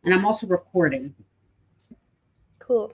and I'm also recording. Cool.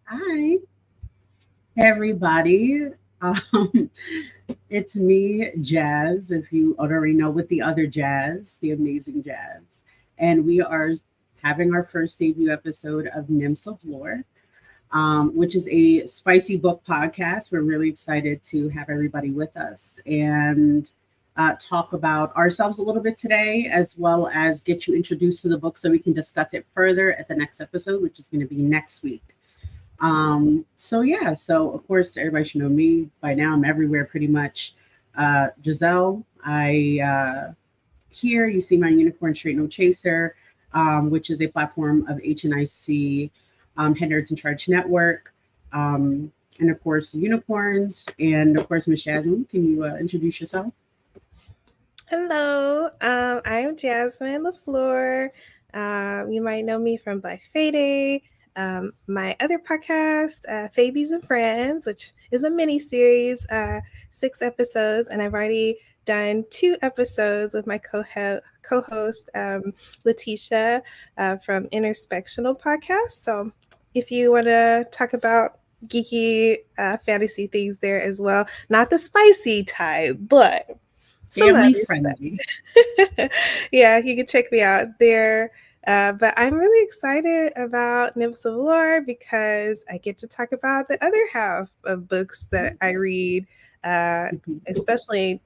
Hi, everybody. Um, it's me, Jazz, if you already know, with the other Jazz, the amazing Jazz. And we are having our first debut episode of Nymphs of Lore, which is a spicy book podcast. We're really excited to have everybody with us and talk about ourselves a little bit today, as well as get you introduced to the book so we can discuss it further at the next episode, which is going to be next week. So yeah, so of course everybody should know me by now. I'm everywhere pretty much. Giselle, here you see my Unicorn Straight No Chaser, which is a platform of HNIC, Head Nerds in Charge Network, and of course the unicorns, and of course Miss Jasmine. Can you introduce yourself? Hello, I'm Jasmine La Fleur. You might know me from Black Fayday, my other podcast, Fabies and Friends, which is a mini series, 6 episodes, and I've already done 2 episodes with my co-host Letitia from Interspectional Podcast. So, if you want to talk about geeky fantasy things there as well, not the spicy type, but some Family other friendly. stuff. Yeah, you can check me out there. But I'm really excited about Nymphs of Lore because I get to talk about the other half of books that I read, uh, especially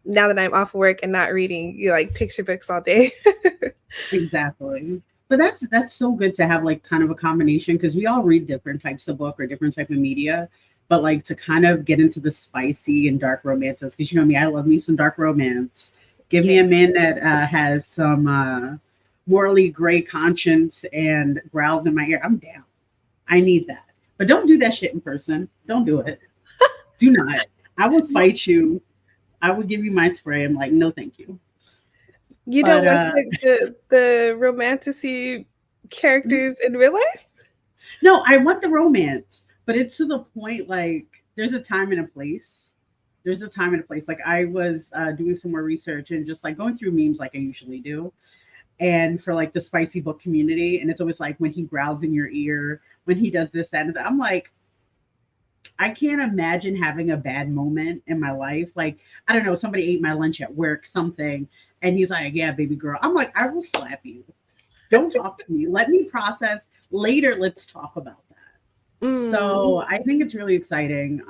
now that I'm off work and not reading like picture books all day. Exactly. But that's so good to have like kind of a combination because we all read different types of book or different type of media, but like to kind of get into the spicy and dark romances because you know me, I love me some dark romance. Give me Yeah. a man that has some morally gray conscience and growls in my ear. I'm down. I need that. But don't do that shit in person. Don't do it. Do not. I would fight you. I would give you my spray. I'm like, no, thank you. You don't But want the romanticy characters in real life? no, I want the romance, but it's to the point like there's a time and a place. There's a time and a place. Like I was doing some more research and just like going through memes like I usually do, and for like the spicy book community, and it's always like when he growls in your ear, when he does this, that, and that. I'm like, I can't imagine having a bad moment in my life. Like I don't know, somebody ate my lunch at work, something, and he's like, "Yeah, baby girl." I'm like, I will slap you. Don't talk to me. Let me process later. Let's talk about that. Mm. So I think it's really exciting.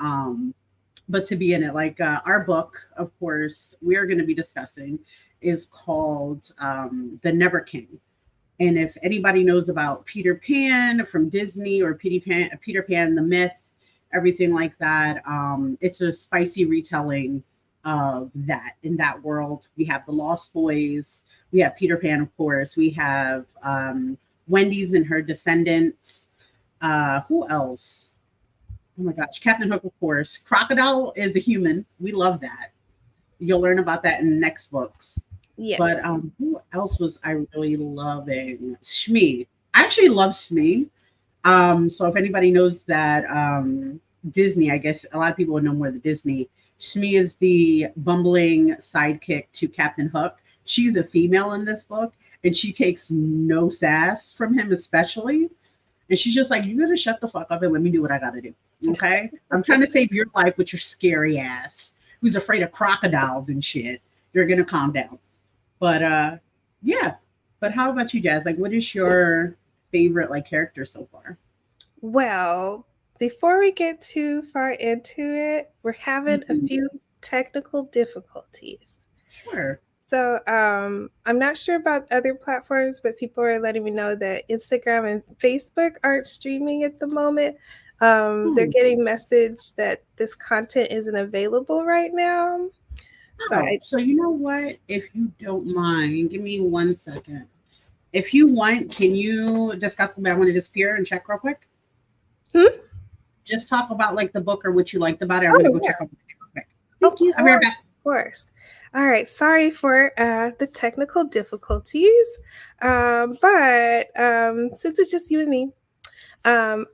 But to be in it, like our book, of course, we are going to be discussing is called The Never King. And if anybody knows about Peter Pan from Disney or Peter Pan, the myth, everything like that, it's a spicy retelling of that. In that world, we have the Lost Boys, we have Peter Pan, of course, we have Wendy's and her descendants. Who else? Oh my gosh, Captain Hook, of course. Crocodile is a human. We love that. You'll learn about that in the next books. But Yes. who else was I really loving? Shmi. I actually love Shmi. So if anybody knows that Disney, I guess a lot of people would know more the Disney. Smee is the bumbling sidekick to Captain Hook. She's a female in this book, and she takes no sass from him, especially. And she's just like, "You gotta shut the fuck up and let me do what I gotta do. Okay? I'm trying to save your life with your scary ass, who's afraid of crocodiles and shit. You're gonna calm down." But yeah. But how about you, Jazz? Like, what is your favorite like character so far? Well, before we get too far into it, we're having a Mhm. few technical difficulties. Sure. So I'm not sure about other platforms, but people are letting me know that Instagram and Facebook aren't streaming at the moment. They're Hmm. getting message that this content isn't available right now. So Oh, I so you know what? If you don't mind, give me 1 second. If you want, can you discuss about want to disappear and check real quick? hmm? Just talk about like the book or what you liked about it. I'm gonna Oh go yeah, check out the book real quick. of Thank you. I'll be right course, back. of course. All right, sorry for the technical difficulties, but since it's just you and me, um,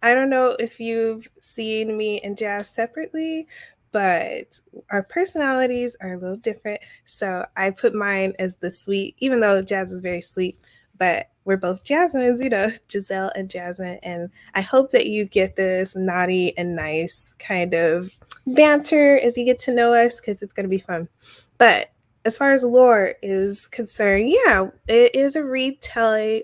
I don't know if you've seen me and Jazz separately, but our personalities are a little different. So I put mine as the sweet, even though Jazz is very sweet, but we're both Jasmines, Jazelle and Jasmine. And I hope that you get this naughty and nice kind of banter as you get to know us because it's going to be fun. But as far as lore is concerned, yeah, it is a retelling.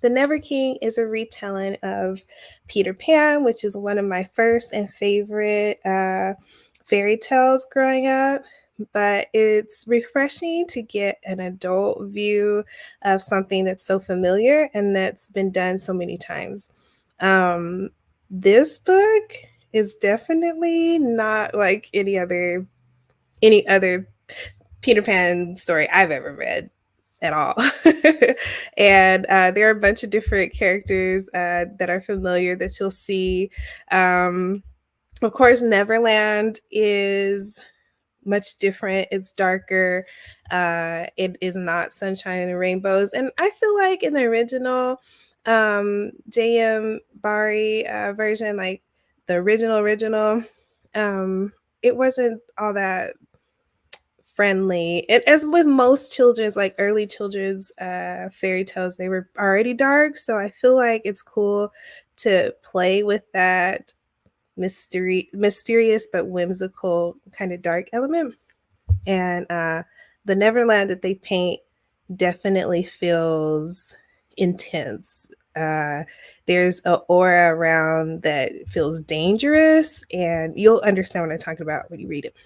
The Never King is a retelling of Peter Pan, which is one of my first and favorite fairy tales growing up. But it's refreshing to get an adult view of something that's so familiar and that's been done so many times. Um, this book is definitely not like any other Peter Pan story I've ever read at all. And there are a bunch of different characters that are familiar that you'll see. Um, of course, Neverland is much different. It's darker. It is not sunshine and rainbows. And I feel like in the original J.M. Barrie version, like the original, um, it wasn't all that friendly. And as with most children's, like early children's fairy tales, they were already dark. So I feel like it's cool to play with that mysterious but whimsical kind of dark element. And the Neverland that they paint definitely feels intense. There's an aura around that feels dangerous, and you'll understand what I'm talking about when you read it.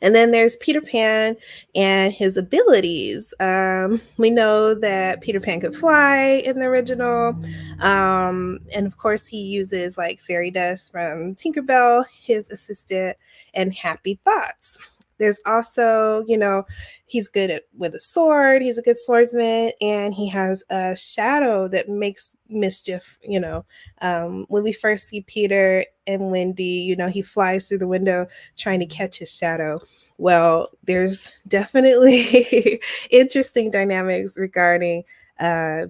And then there's Peter Pan and his abilities. We know that Peter Pan could fly in the original. And of course, he uses like fairy dust from Tinkerbell, his assistant, and happy thoughts. There's also, he's good at with a sword. He's a good swordsman, and he has a shadow that makes mischief. When we first see Peter and Wendy, he flies through the window trying to catch his shadow. Well, there's definitely interesting dynamics regarding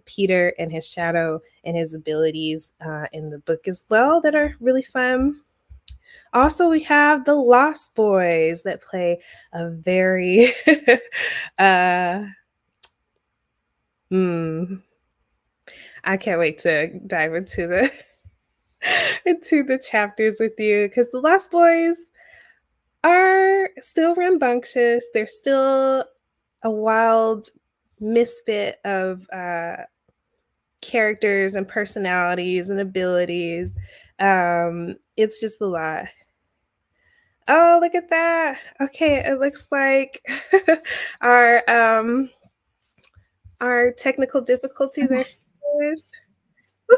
Peter and his shadow and his abilities in the book as well that are really fun. Also, we have the Lost Boys that play a very uh, hmm, I can't wait to dive into the into the chapters with you because the Lost Boys are still rambunctious. They're still a wild misfit of characters and personalities and abilities. It's just a lot. Oh, look at that. Okay, it looks like our um our technical difficulties are finished.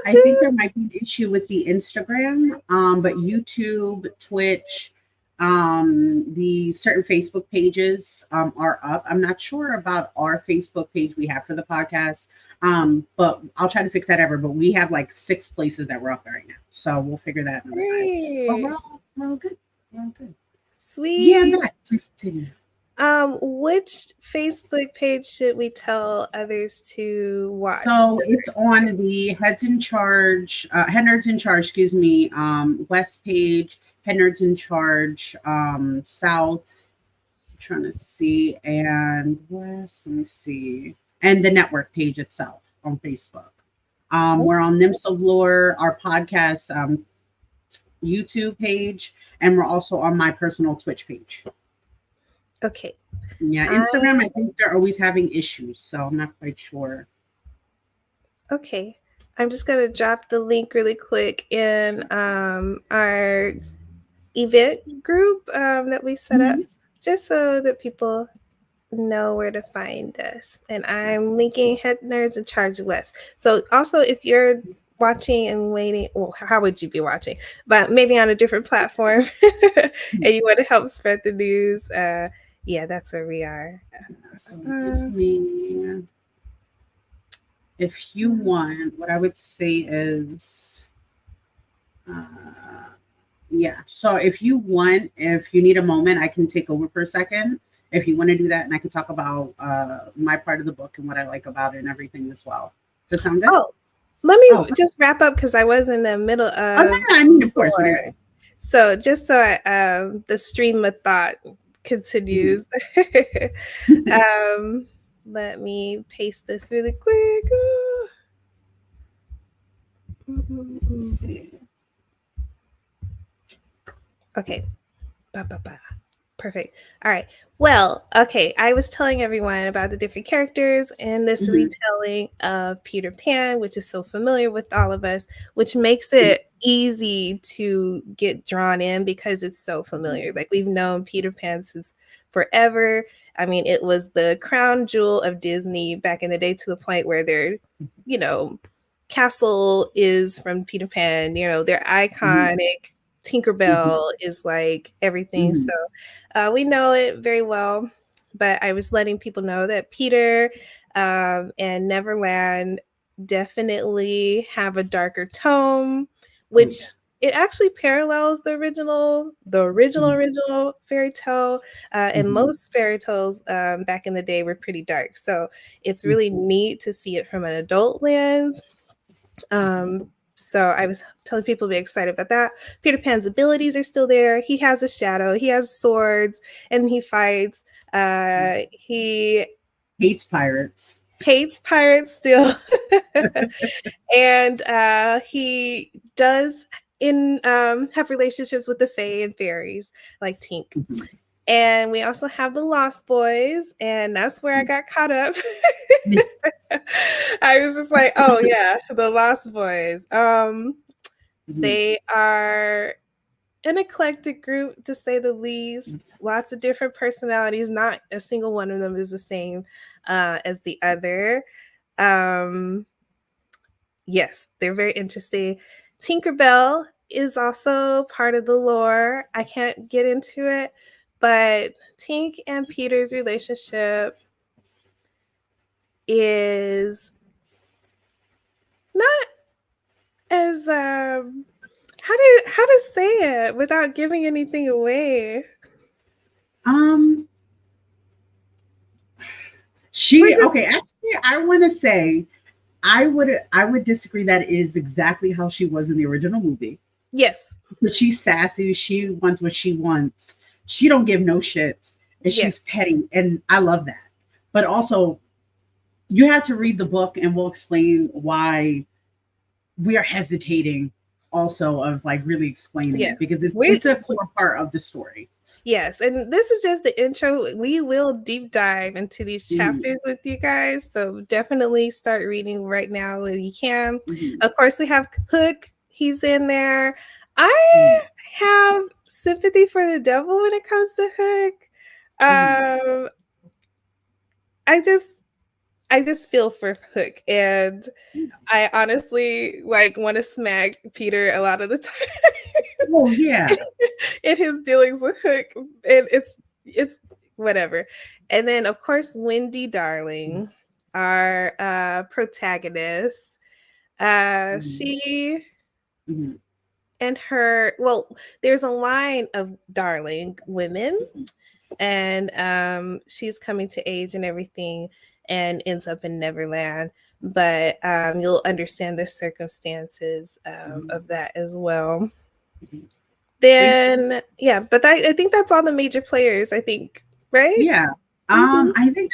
I think Woohoo! there might be an issue with the Instagram, but YouTube, Twitch, the certain Facebook pages are up. I'm not sure about our Facebook page we have for the podcast, but I'll try to fix that ever. But we have like 6 places that we're up right now, so we'll figure that out another time. But Great. we're all good. We're all good. Yeah, Sweet. that. Please continue. Which Facebook page should we tell others to watch? So it's on the Heads in Charge, Head Nerds in Charge, excuse me, West page. Head Nerds in Charge, South, I'm trying to see, and West, let me see, and the network page itself on Facebook. We're on Nymphs of Lore, our podcast YouTube page, and we're also on my personal Twitch page. Okay. Yeah, Instagram, I think they're always having issues, so I'm not quite sure. Okay. I'm just going to drop the link really quick in our event group that we set up, just so that people know where to find us. And I'm linking Head Nerds in Charge West. So also, if you're watching and waiting, well, how would you be watching? But maybe on a different platform, and you want to help spread the news, yeah, that's where we are. So if you want, what I would say is, yeah. So if you want, if you need a moment, I can take over for a second. If you want to do that, and I can talk about my part of the book and what I like about it and everything as well. Does that sound good? Oh, let me just wrap up because I was in the middle of. Oh, no, I mean, of course. So just so the stream of thought continues, let me paste this really quick. Okay. Perfect. All right. Well, okay. I was telling everyone about the different characters in this retelling of Peter Pan, which is so familiar with all of us, which makes it easy to get drawn in because it's so familiar. Like we've known Peter Pan since forever. I mean, it was the crown jewel of Disney back in the day, to the point where their, castle is from Peter Pan. They're iconic. Tinkerbell is like everything. So we know it very well. But I was letting people know that Peter and Neverland definitely have a darker tone, which it actually parallels the original fairy tale. And most fairy tales back in the day were pretty dark. So it's really neat to see it from an adult lens. So I was telling people to be excited about that. Peter Pan's abilities are still there. He has a shadow. He has swords, and he fights. He hates pirates. Hates pirates still, and he does have relationships with the fae and fairies like Tink. And we also have the Lost Boys, and that's where I got caught up. I was just like, oh yeah, the Lost Boys. They are an eclectic group, to say the least. Lots of different personalities. Not a single one of them is the same as the other. Yes, they're very interesting. Tinkerbell is also part of the lore. I can't get into it, but Tink and Peter's relationship is not as how to say it without giving anything away. Okay, actually I want to say I would disagree that it is exactly how she was in the original movie. Yes. But she's sassy, she wants what she wants. She don't give no shits, and she's petty, and I love that. But also you have to read the book and we'll explain why we are hesitating also of like really explaining it, because it's a core part of the story. Yes, and this is just the intro. We will deep dive into these chapters with you guys, so definitely start reading right now when you can. Of course, we have Hook. He's in there. I have sympathy for the devil when it comes to Hook. I just feel for Hook, and I honestly want to smack Peter a lot of the time. Oh yeah, in his dealings with Hook, and it's whatever. And then of course Wendy Darling, our protagonist. She and her. Well, there's a line of Darling women, and she's coming to age and everything, and ends up in Neverland. But you'll understand the circumstances of that as well. Thank Then yeah, but I think that's all the major players. I think, right? Yeah. Hmm. I think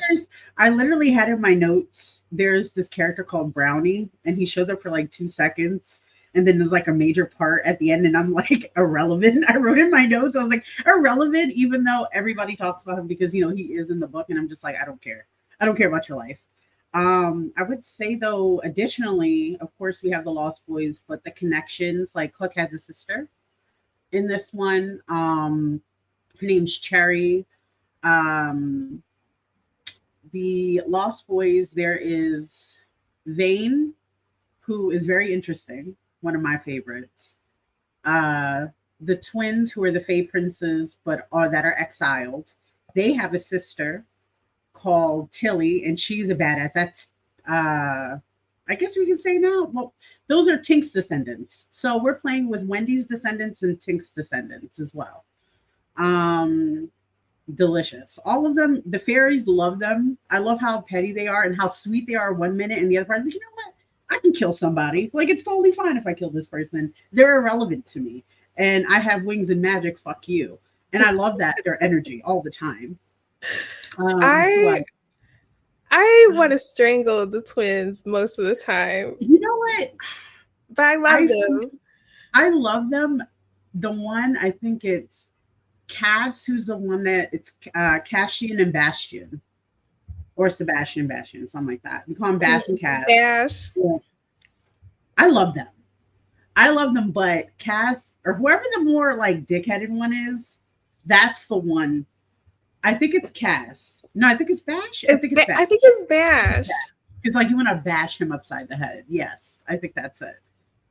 I literally had in my notes, there's this character called Brownie, and he shows up for like 2 seconds, and then there's like a major part at the end, and I'm like, irrelevant. I wrote in my notes, I was like, irrelevant, even though everybody talks about him because, he is in the book, and I'm just like, I don't care. I don't care about your life. I would say though, additionally, of course, we have the Lost Boys, but the connections, like Hook has a sister in this one. Her name's Cherry. um the Lost Boys, there is Vane, who is very interesting, one of my favorites. Uh, the twins, who are the Fae Princes, but are that are exiled. They have a sister called Tilly, and she's a badass. That's I guess we can say now. Well, those are Tink's descendants. So we're playing with Wendy's descendants and Tink's descendants as well. Um, Delicious. All of them, the fairies love them. I love how petty they are and how sweet they are 1 minute, and the other person's like, you know what? I can kill somebody. Like, it's totally fine if I kill this person. They're irrelevant to me. And I have wings and magic. Fuck you. And I love that, their energy all the time. Who I else? I want to strangle the twins most of the time, You know what? but I love I them. I love them. The one, I think it's Cass, who's the one that it's Cassian and Bastion, or Sebastian and Bastion, something like that. We call them Bash and Cass. Dash. Yeah. I love them. I love them, but Cass or whoever the more like dickheaded one is, that's the one. I think it's Cass. No, I think it's Bash. I think it's Bash. I think it's Bash. It's like you want to bash him upside the head. Yes, I think that's it.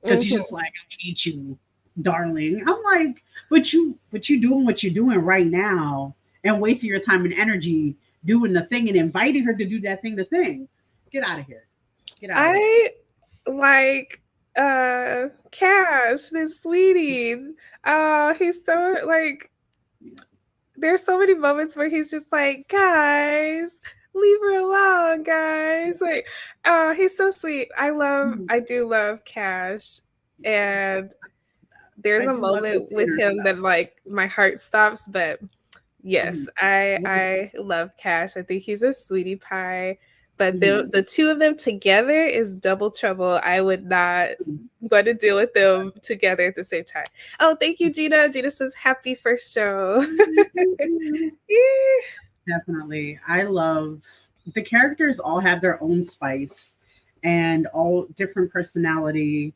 Because he's just Hmm. like, I hate you, darling. I'm like, but you doing what you're doing right now and wasting your time and energy doing the thing and inviting her to do that thing, the thing. Get out of here. Get out of here. I like Cash, this sweetie. He's so like there's so many moments where he's just like, guys, leave her alone, guys. Like, he's so sweet. Mhm. I do love Cash. And I there's a do love his moment with energy him that though. like my heart stops, but yes, Mhm. I love Cash. I think he's a sweetie pie. But Mhm. the two of them together is double trouble. I would not want to deal with them together at the same time. Oh, thank you, Gina. Gina says happy first show. Mhm. Yeah. Definitely. I love the characters all have their own spice and all different personality.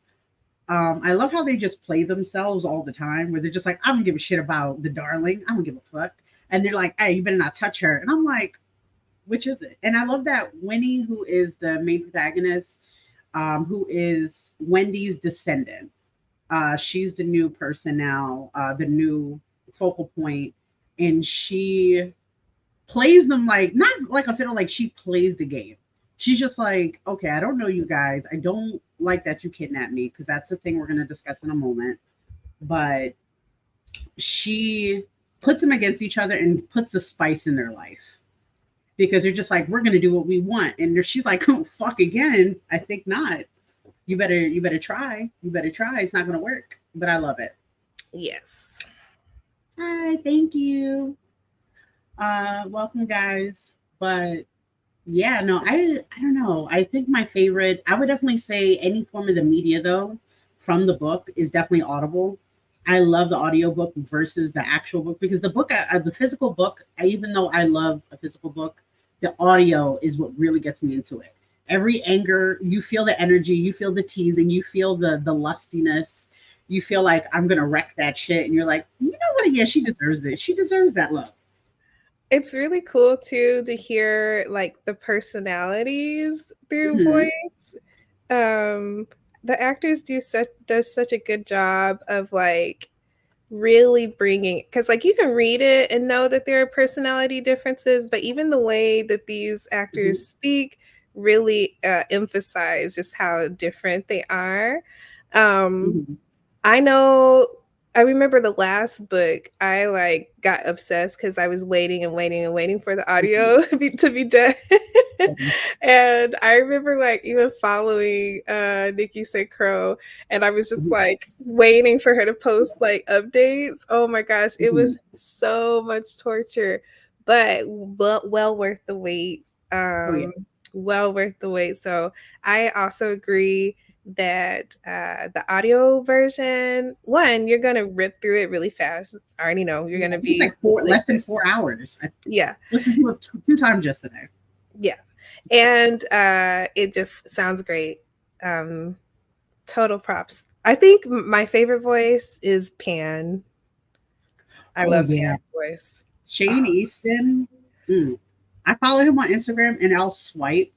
I love how they just play themselves all the time, where they're just like, I don't give a shit about the darling. I don't give a fuck. And they're like, hey, you better not touch her. And I'm like, which is it? And I love that Winnie, who is the main protagonist, who is Wendy's descendant. She's the new person now, the new focal point, and she plays them like not like a fiddle, like she plays the game. She's just like, okay, I don't know you guys. I don't like that you kidnapped me because that's the thing we're going to discuss in a moment. But she puts them against each other and puts the spice in their life because they're just like, we're going to do what we want. And she's like, oh, fuck again. I think not. You better try. You better try. It's not going to work. But I love it. Yes. Hi, thank you. Welcome, guys. But yeah, no, I don't know. I think my favorite, I would definitely say any form of the media though, from the book is definitely Audible. I love the audiobook versus the actual book because the book, the physical book, even though I love a physical book, the audio is what really gets me into it. Every anger, you feel the energy, you feel the teasing, you feel the lustiness. You feel like I'm gonna wreck that shit, and you're like, you know what? Yeah, she deserves it. She deserves that love. It's really cool too to hear like the personalities through Mhm. voice. Um the actors does such a good job of like really bringing because like you can read it and know that there are personality differences, but even the way that these actors Mhm. speak really emphasize just how different they are. um Mhm. I know I remember the last book, I like got obsessed because I was waiting and waiting and waiting for the Mhm. audio to be done. And I remember like even following Nikki St. Crow, and I was just Mhm, like waiting for her to post like updates. Oh my gosh, it mhm. was so much torture, but well worth the wait. Oh yeah. Um, well worth the wait. So I also agree that the audio version, one, you're gonna rip through it really fast. I already know you're Yeah, gonna I think it's be like four, less than sleeping. 4 hours. I Yeah, listened to it two times yesterday. yeah, and it just sounds great. Um, Total props. I think my favorite voice is Pan. I Oh love yeah, Pan's voice. Shane Oh, Easton. Mm. I follow him on Instagram, and I'll swipe,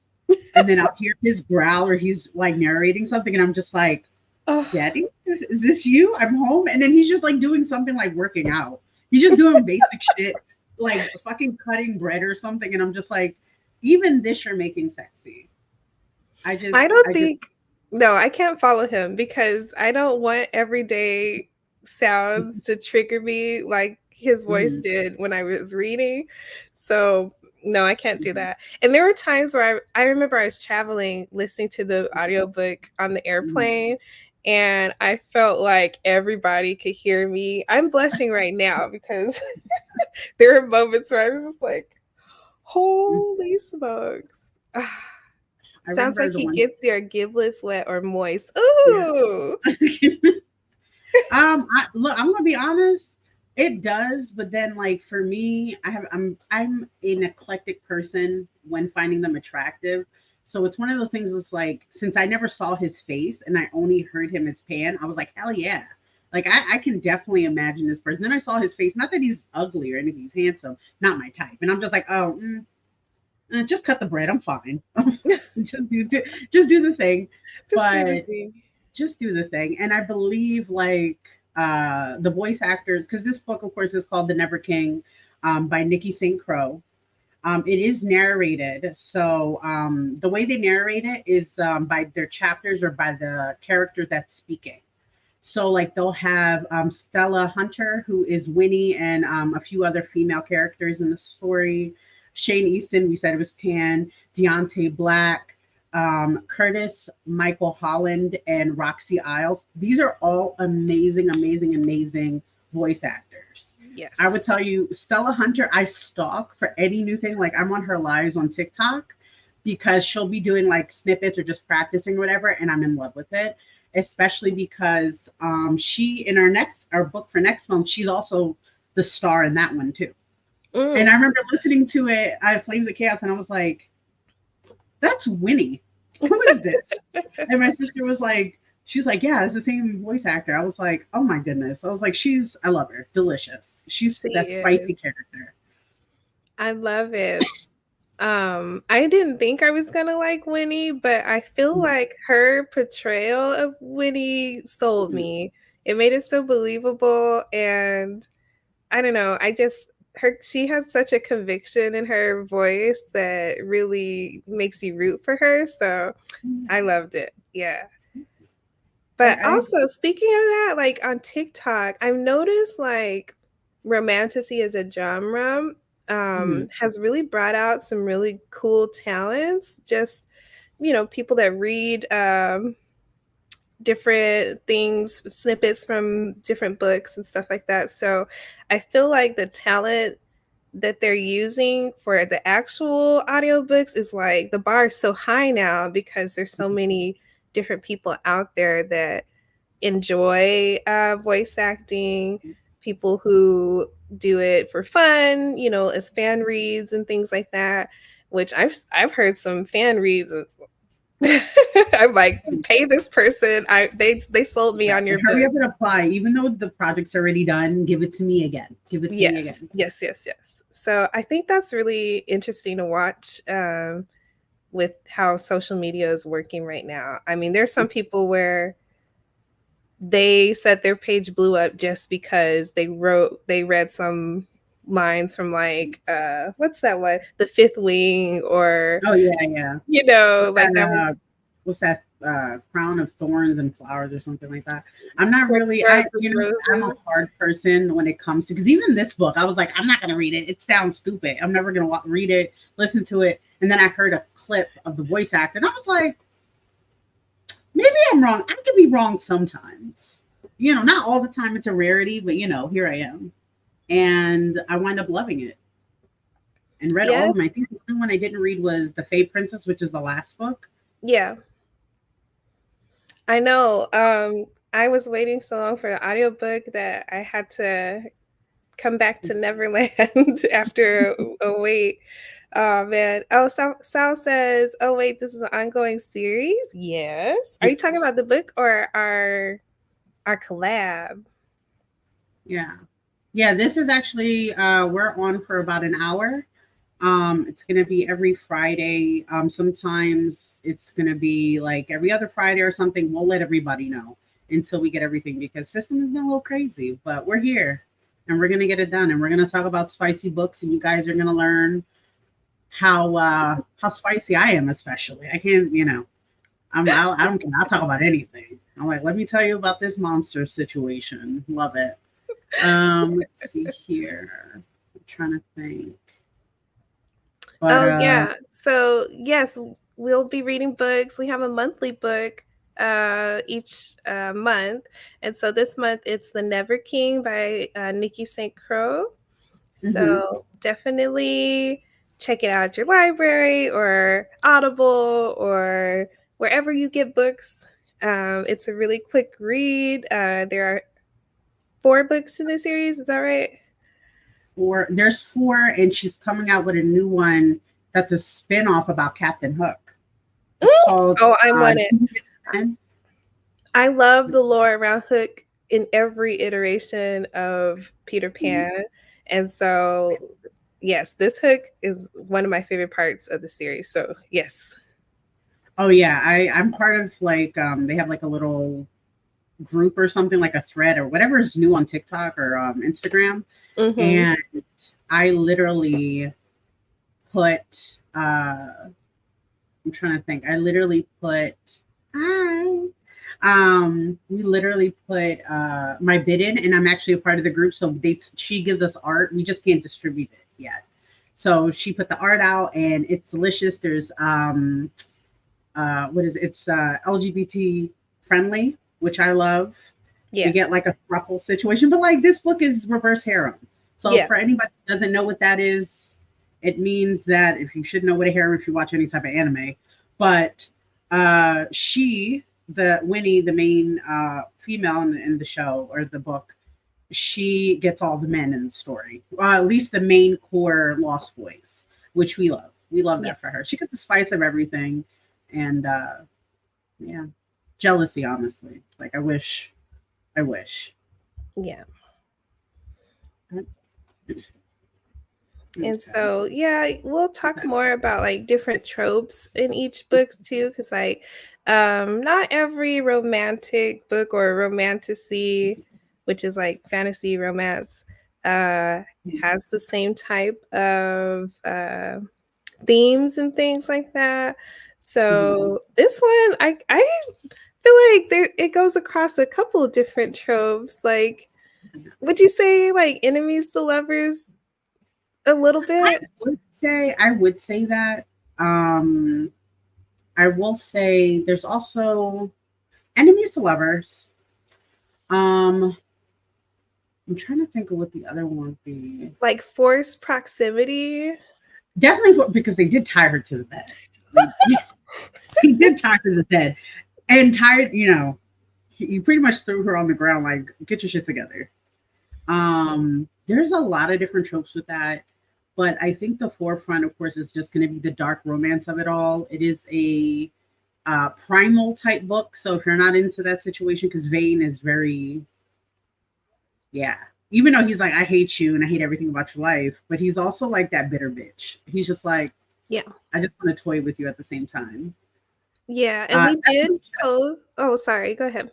and then I'll hear his growl, or he's like narrating something, and I'm just like, oh. "Daddy, is this you? I'm home." And then he's just like doing something like working out. He's just doing basic shit, like fucking cutting bread or something, and I'm just like, even this you're making sexy. I don't I just. think no, I can't follow him because I don't want everyday sounds to trigger me like his voice Mhm, did when I was reading. So no, I can't do mhm, that. And there were times where I remember I was traveling listening to the audiobook on the mhm. airplane and I felt like everybody could hear me. I'm blushing right now because there are moments where I was just like, Mhm. holy smokes. I Sounds remember like the he one. gets your giblets wet or moist. Yeah. Ooh. Look, I'm gonna be honest. It does, but then like for me, I'm an eclectic person when finding them attractive. So it's one of those things. It's like since I never saw his face and I only heard him as Pan, I was like, hell yeah. Like I can definitely imagine this person. Then I saw his face. Not that he's ugly or anything. He's handsome. Not my type. And I'm just like, oh, just cut the bread. I'm fine. Just do the thing. Just do the But thing. just do the thing. And I believe like the voice actors, because this book, of course, is called The Never King by Nikki St. Crow. It is narrated. So the way they narrate it is by their chapters or by the character that's speaking. So like they'll have Stella Hunter, who is Winnie, and a few other female characters in the story. Shane Easton, we said it was Pan, Deontay Black, Curtis, Michael Holland, and Roxy Isles. These are all amazing, amazing, amazing voice actors. I would Yes. tell you, Stella Hunter, I stalk for any new thing. Like I'm on her lives on TikTok because she'll be doing like snippets or just practicing or whatever, and I'm in love with it. Especially because she in our book for next month, she's also the star in that one too. And I Mm. remember listening to it, Flames of Chaos, and I was like, "That's Winnie. Who is this?" And my sister was like, "She's like, yeah, it's the same voice actor." I was like, "Oh my goodness!" I was like, "I love her, delicious. She's She that spicy is. character." I love it. I didn't think I was gonna like Winnie, but I feel Mhm, like her portrayal of Winnie sold mhm, me. It made it so believable, and I don't know. I just her she has such a conviction in her voice that really makes you root for her. So I mhm. loved it. Yeah. I, But I also, speaking of that, like on TikTok, I've noticed like romantasy as a genre mhm, has really brought out some really cool talents. Just people that read different things, snippets from different books and stuff like that. So I feel like the talent that they're using for the actual audiobooks is like the bar is so high now because there's so many different people out there that enjoy voice acting, people who do it for fun, as fan reads and things like that. Which I've heard some fan reads. I'm like, pay this person. They sold me yeah, on your hurry book. up and apply. Even though the project's already done, give it to me again. Give it to me Yes, again. yes, yes, yes. So I think that's really interesting to watch with how social media is working right now. I mean, there's some people where they said their page blew up just because they read some lines from like what's that one, The Fifth Wing, or Oh yeah, yeah. What's like that that? was What's that? Crown of Thorns and Flowers or something like that. I'm not really. Cornrows and I'm a Roses. hard person when it comes to because even this book, I was like, I'm not gonna read it. It sounds stupid. I'm never gonna read it, listen to it, And then I heard a clip of the voice actor, and I was like, maybe I'm wrong. I could be wrong sometimes. Not all the time. It's a rarity, but here I am. And I wind up loving it and read all Yes. of them. I think the only one I didn't read was The Fae Princess, which is the last book. Yeah. I know. I was waiting so long for the audiobook that I had to come back to Neverland after a wait. Oh man. Oh, Sal says, "Oh wait, this is an ongoing series." Yes. Are you talking Yes. about the book or our collab? Yeah. Yeah, this is actually we're on for about an hour. It's gonna be every Friday. Sometimes it's gonna be like every other Friday or something. We'll let everybody know until we get everything because system has been a little crazy, but we're here and we're gonna get it done and we're gonna talk about spicy books and you guys are gonna learn how spicy I am, especially. I can't, I don't care. I'll talk about anything. I'm like, let me tell you about this monster situation. Love it. Let's see here. I'm trying to think. But Oh yeah. So yes, we'll be reading books. We have a monthly book each month. And so this month it's The Never King by Nikki St. Croix. mhm. So definitely check it out at your library or Audible or wherever you get books. It's a really quick read. There are 4 books in the series. Is that right? There's four, and she's coming out with a new one that's a spin-off about Captain Hook. It's called Oh, I'm on it. Genius Men. I love the lore around Hook in every iteration of Peter Pan. And so, yes, this Hook is one of my favorite parts of the series. So, yes. Oh yeah, I'm part of like they have like a little group or something like a thread or whatever is new on TikTok or Instagram, Mm-hmm. and I literally put I'm trying to think. I literally put hi. We literally put my bid in, and I'm actually a part of the group. So she gives us art. We just can't distribute it yet. So she put the art out, and it's delicious. There's what is it? It's LGBT friendly, which I love. We get Yes. like a throuple situation, but like this book is reverse harem. So Yeah. for anybody who doesn't know what that is, it means that if you should know what a harem if you watch any type of anime, but the Winnie, the main female in the show or the book, she gets all the men in the story. At least the main core Lost Boys, which we love. We love Yeah. that for her. She gets the spice of everything, and yeah, jealousy. Honestly, like I wish. Yeah. And Okay. so, yeah, we'll talk more about like different tropes in each book too, because like not every romantic book or romantasy, which is like fantasy romance, uh has the same type of themes and things like that. Mhm. So this one, I feel like it goes across a couple of different tropes. Like, would you say like enemies to lovers a little bit? I would say that. Um, I will say there's also enemies to lovers. Um, I'm trying to think of what the other one would be. Like forced proximity? Definitely because they did tie her to the bed. They, they did tie her to the bed and tied. He pretty much threw her on the ground like, get your shit together. There's a lot of different tropes with that, but I think the forefront, of course, is just going to be the dark romance of it all. It is a primal type book, so if you're not into that situation, because Vane is very, yeah. Even though he's like, I hate you and I hate everything about your life, but he's also like that bitter bitch. He's just like, Yeah. I just want to toy with you at the same time. Yeah, and we did That's post. Oh, sorry, go ahead.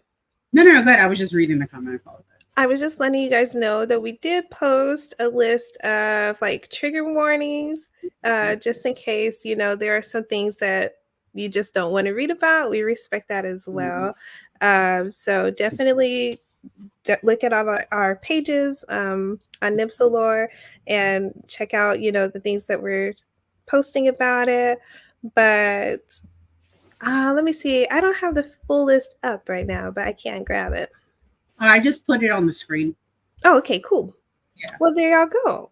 no, go ahead. I was just reading the comment. I apologize. I was just letting you guys know that we did post a list of like trigger warnings, just in case, there are some things that you just don't want to read about. We respect that as well. Yes. So definitely look at all our pages on Nymphs Allure and check out, the things that we're posting about it, but let me see. I don't have the full list up right now, but I can't grab it. I just put it on the screen. Oh, okay, cool. Yeah. Well, there y'all go.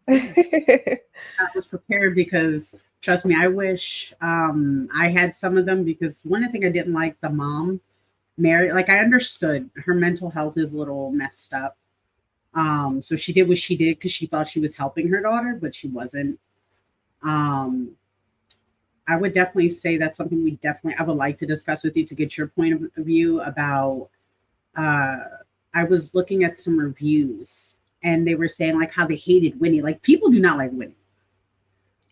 Yeah. I was prepared because trust me, I wish I had some of them because one thing I didn't like the mom, Mary, like I understood her mental health is a little messed up. So she did what she did because she thought she was helping her daughter, but she wasn't. Um, I would definitely say that's something I would like to discuss with you to get your point of view about. Uh, I was looking at some reviews and they were saying like how they hated Winnie. Like people do not like Winnie.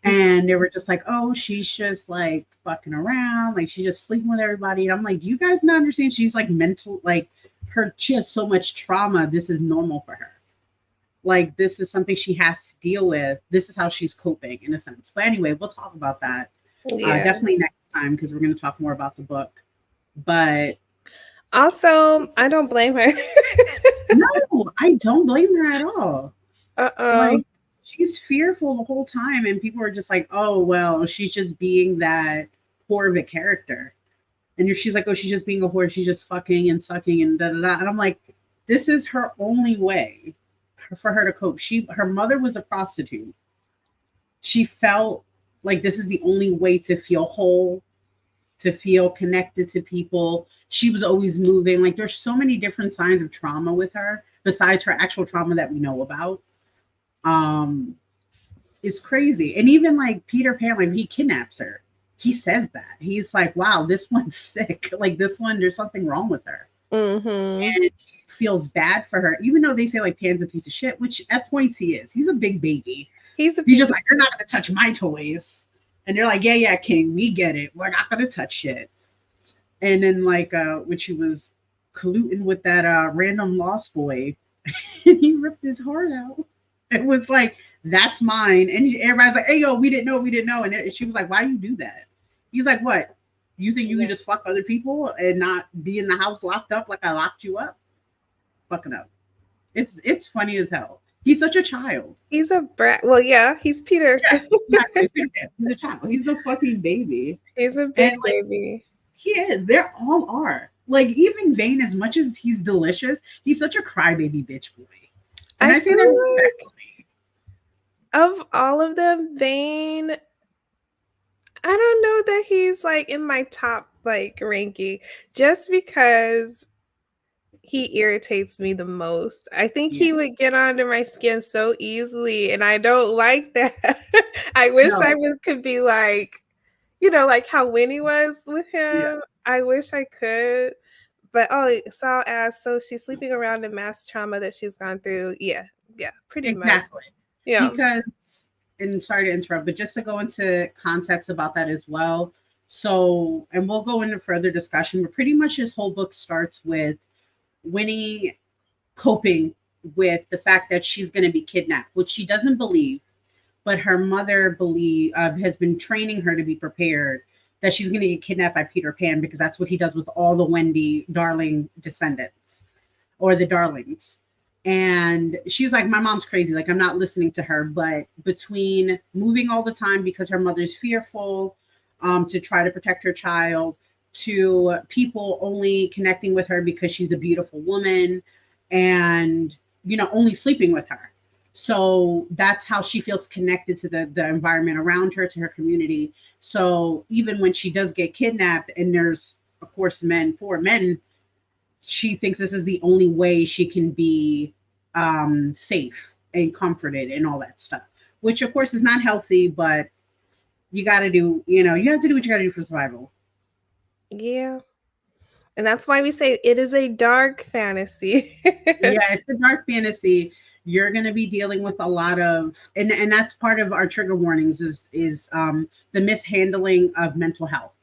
And they were just like, oh, she's just like fucking around, like she's just sleeping with everybody. And I'm like, do you guys not understand? She's like mental, like she has so much trauma. This is normal for her. Like this is something she has to deal with. This is how she's coping in a sense. But anyway, we'll talk about that Yeah. definitely next time because we're going to talk more about the book. But also, I don't blame her. no, I don't blame her at all. Uh-oh. Like she's fearful the whole time, and people are just like, "Oh, well, she's just being that poor of a character." And she's like, "Oh, she's just being a whore. She's just fucking and sucking and da da da." And I'm like, "This is her only way for her to cope." Her mother was a prostitute. She felt like this is the only way to feel whole, to feel connected to people. She was always moving. Like there's so many different signs of trauma with her besides her actual trauma that we know about. Um, is crazy. And even like Peter Pan, like he kidnaps her. He says that. He's like, wow, this one's sick. Like this one, there's something wrong with her. Mm-hmm. And he feels bad for her, even though they say like Pan's a piece of shit, which at points he is. He's a big baby. He's a He's piece just of like, you're not gonna touch my toys. And they're like, yeah, yeah, King, we get it. We're not gonna touch shit. And then like when she was colluding with that random lost boy, and he ripped his heart out. It was like, that's mine. And everybody's like, hey, yo, we didn't know, we didn't know. And she was like, why do you do that? He's like, what? You think you can just fuck other people and not be in the house locked up like I locked you up? Fucking up. It's funny as hell. He's such a child. He's a brat. Well, yeah, he's Peter. Yeah, he's a child. He's a fucking baby. He's a big And like, baby. he is. They all are. Like even Vane, as much as he's delicious, he's such a crybaby bitch boy. And I say that respectfully. Of all of them, Vane, I don't know that he's like in my top like ranking just because he irritates me the most. I think he would get under my skin so easily, and I don't like that. I wish I could be like, like how Winnie was with him. Yeah. I wish I could. But so I'll ask, so she's sleeping around the mass trauma that she's gone through. Yeah, pretty much. Yeah. Because, and sorry to interrupt, but just to go into context about that as well. So, and we'll go into further discussion, but pretty much this whole book starts with Winnie coping with the fact that she's going to be kidnapped, which she doesn't believe, but her mother has been training her to be prepared that she's going to get kidnapped by Peter Pan because that's what he does with all the Wendy darling descendants or the darlings. And she's like, my mom's crazy. Like, I'm not listening to her. But between moving all the time because her mother's fearful to try to protect her child, to people only connecting with her because she's a beautiful woman and, only sleeping with her. So that's how she feels connected to the environment around her, to her community. So even when she does get kidnapped and there's, of course, four men, she thinks this is the only way she can be safe and comforted and all that stuff, which of course is not healthy, but you got to do, you have to do what you got to do for survival. Yeah. And that's why we say it is a dark fantasy. Yeah, it's a dark fantasy. You're going to be dealing with a lot of, and that's part of our trigger warnings is the mishandling of mental health.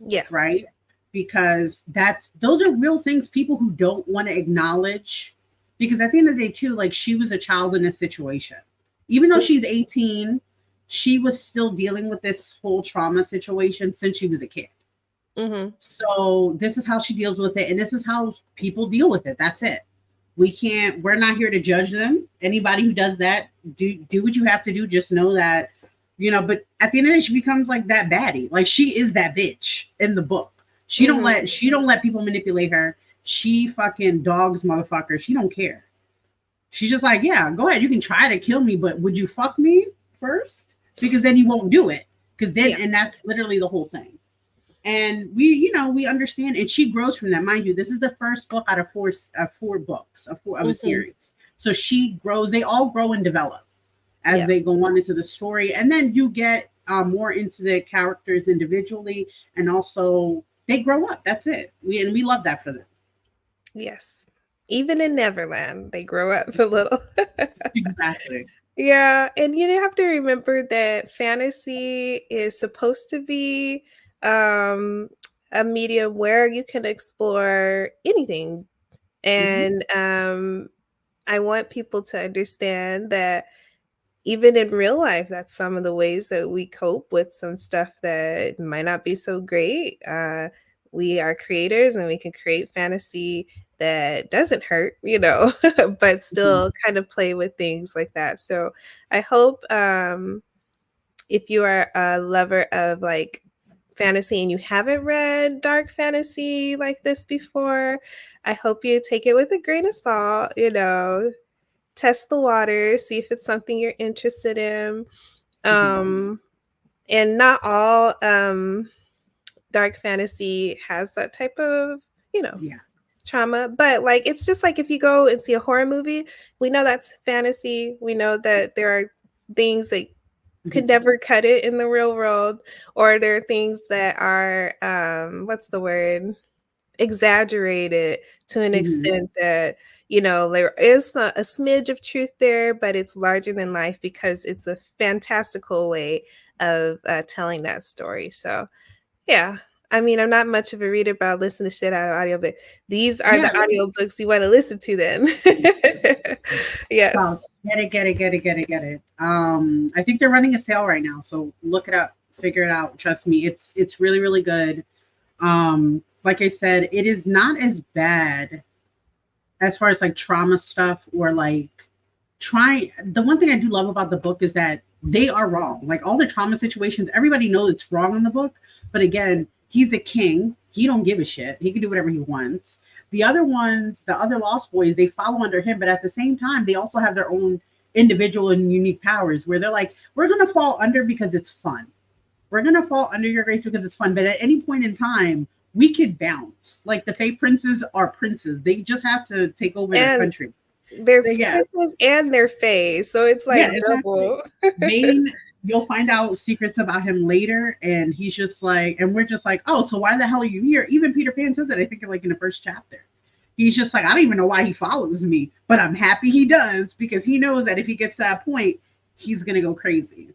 Yeah. Right. Because those are real things people who don't want to acknowledge, because at the end of the day too, like she was a child in a situation, even though she's 18, she was still dealing with this whole trauma situation since she was a kid. Mm-hmm. So this is how she deals with it. And this is how people deal with it. That's it. We're not here to judge them. Anybody who does that, do what you have to do. Just know that, But at the end of the day, she becomes like that baddie. Like she is that bitch in the book. Hmm. She don't let people manipulate her. She fucking dogs motherfucker. She don't care. She's just like, yeah, go ahead. You can try to kill me, but would you fuck me first? Because then you won't do it. Because then, Yeah. and that's literally the whole thing. And we understand, and she grows from that. Mind you, this is the first book out of four books of a Hmm. series. So she grows. They all grow and develop as Yeah. they go on into the story, and then you get more into the characters individually, and also they grow up. That's it. We love that for them. Yes. Even in Neverland, they grow up a little. Exactly. Yeah, and you have to remember that fantasy is supposed to be um, a medium where you can explore anything. Hmm. And I want people to understand that even in real life, that's some of the ways that we cope with some stuff that might not be so great. We are creators and we can create fantasy that doesn't hurt, but Hmm. still kind of play with things like that. So I hope if you are a lover of like fantasy and you haven't read dark fantasy like this before, I hope you take it with a grain of salt, test the water, see if it's something you're interested in. Hmm. Um, and not all dark fantasy has that type of, you know, Yeah. trauma. But like it's just like if you go and see a horror movie, we know that's fantasy. We know that there are things that could Hmm. never cut it in the real world, or there are things that are what's the word? Exaggerated to an Hmm. extent that there is a smidge of truth there, but it's larger than life because it's a fantastical way of telling that story. So yeah, I mean, I'm not much of a reader, but I listen to shit out of audio. But these are Yeah. the audiobooks you want to listen to then. Wow. Yes. Get it, get it, get it, get it, get it. I think they're running a sale right now, so look it up, figure it out. Trust me, it's really, really good. Like I said, it is not as bad as far as like trauma stuff or like try. The one thing I do love about the book is that they are wrong. Like all the trauma situations, everybody knows it's wrong in the book. But again, he's a king. He don't give a shit. He can do whatever he wants. The other ones, the other Lost Boys, they follow under him, but at the same time, they also have their own individual and unique powers where they're like, we're gonna fall under because it's fun. We're gonna fall under your grace because it's fun. But at any point in time, we could bounce. Like the Fey princes are princes. They just have to take over their And country. their Yeah, princes and their fae, so it's yeah, like exactly. double. Vane, you'll find out secrets about him later, and he's just like, and we're just like, oh, so why the hell are you here? Even Peter Pan says it, I think, like in the first chapter. He's just like, I don't even know why he follows me, but I'm happy he does because he knows that if he gets to that point, he's gonna go crazy.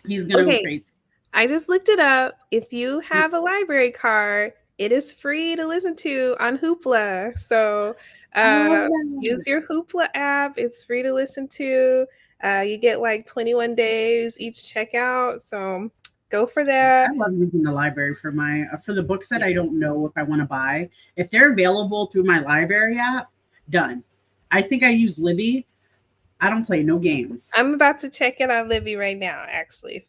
He's gonna go Okay, crazy. I just looked it up. If you have a library card, it is free to listen to on Hoopla. So I love use that. your Hoopla app. It's free to listen to. You get like 21 days each checkout. So go for that. I love using the library for my for the books that I Yes. don't know if I want to buy. If they're available through my library app, done. I think I use Libby. I don't play no games. I'm about to check it on Libby right now, actually.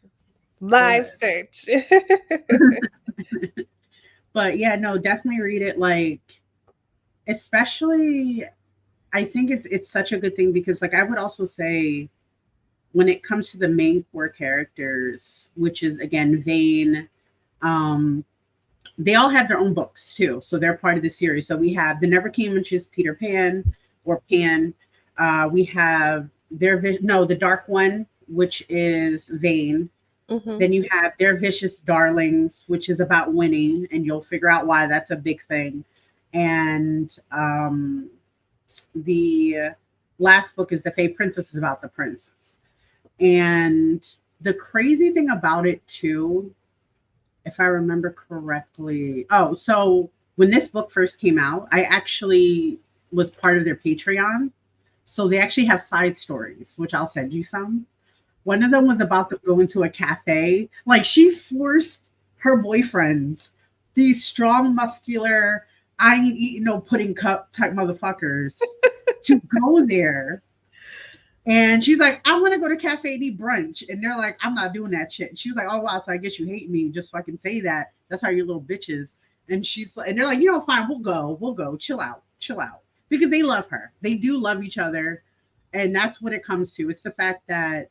Live Good. search. But yeah, no, definitely read it. Like, especially, I think it's such a good thing because, like, I would also say when it comes to the main four characters, which is again Vane, um, they all have their own books too, so they're part of the series. So we have the Never King, which is Peter Pan or Pan. We have no, the Dark One, which is Vane. Hmm. Then you have Their Vicious Darlings, which is about winning, and you'll figure out why that's a big thing. And the last book is The Fey Princess, is about the princess. And the crazy thing about it, too, if I remember correctly, oh, so when this book first came out, I actually was part of their Patreon. So they actually have side stories, which I'll send you some. One of them was about to go into a cafe. Like she forced her boyfriends, these strong, muscular, I ain't eating no pudding cup type motherfuckers, to go there And she's like, I want to go to cafe and eat brunch. And they're like, I'm not doing that shit. She was like, oh wow, so I guess you hate me. Just fucking say that. That's how you little bitches. And she's like, and they're like, you know, fine, we'll go, chill out, chill out. Because they love her. They do love each other. And that's what it comes to. It's the fact that